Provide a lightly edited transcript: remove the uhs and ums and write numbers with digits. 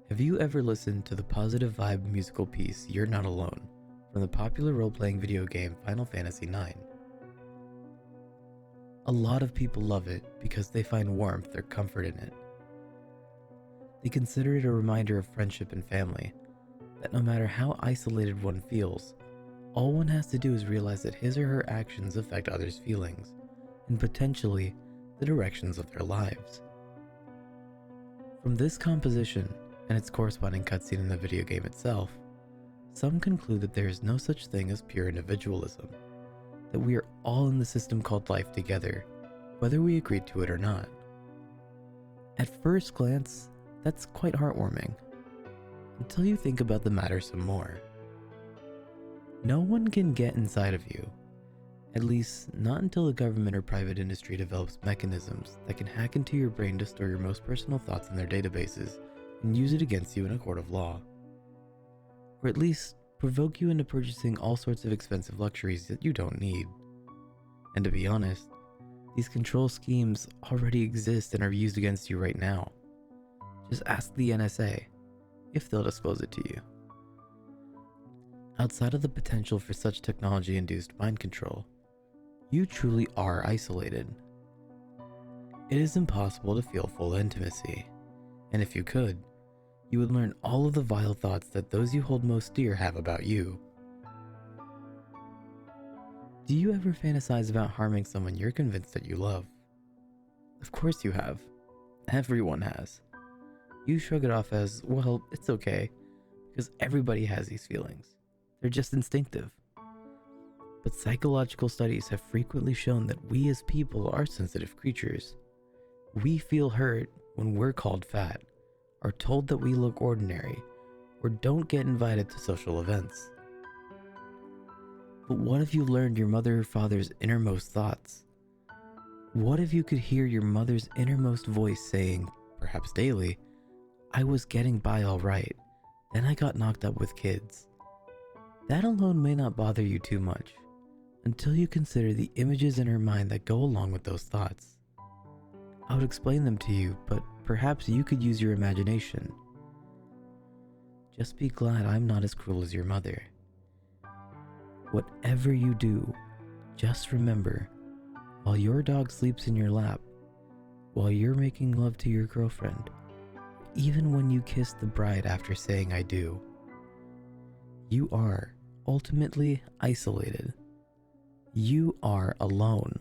Have you ever listened to the positive vibe musical piece You're Not Alone from the popular role-playing video game Final Fantasy IX? A lot of people love it because they find warmth or comfort in it. They consider it a reminder of friendship and family, that no matter how isolated one feels, all one has to do is realize that his or her actions affect others' feelings, and potentially the directions of their lives. From this composition, and its corresponding cutscene in the video game itself, some conclude that there is no such thing as pure individualism, that we are all in the system called life together, whether we agree to it or not. At first glance, that's quite heartwarming, until you think about the matter some more. No one can get inside of you, at least not until the government or private industry develops mechanisms that can hack into your brain to store your most personal thoughts in their databases and use it against you in a court of law. Or at least provoke you into purchasing all sorts of expensive luxuries that you don't need. And to be honest, these control schemes already exist and are used against you right now. Just ask the NSA, if they'll disclose it to you. Outside of the potential for such technology-induced mind control, you truly are isolated. It is impossible to feel full intimacy, and if you could, you would learn all of the vile thoughts that those you hold most dear have about you. Do you ever fantasize about harming someone you're convinced that you love? Of course you have. Everyone has. You shrug it off as, well, it's okay, because everybody has these feelings. They're just instinctive. But psychological studies have frequently shown that we as people are sensitive creatures. We feel hurt when we're called fat, are told that we look ordinary, or don't get invited to social events. But what if you learned your mother or father's innermost thoughts? What if you could hear your mother's innermost voice saying, perhaps daily, I was getting by all right, then I got knocked up with kids. That alone may not bother you too much, until you consider the images in her mind that go along with those thoughts. I would explain them to you, but perhaps you could use your imagination. Just be glad I'm not as cruel as your mother. Whatever you do, just remember, while your dog sleeps in your lap, while you're making love to your girlfriend, even when you kiss the bride after saying I do, you are ultimately isolated. You are alone.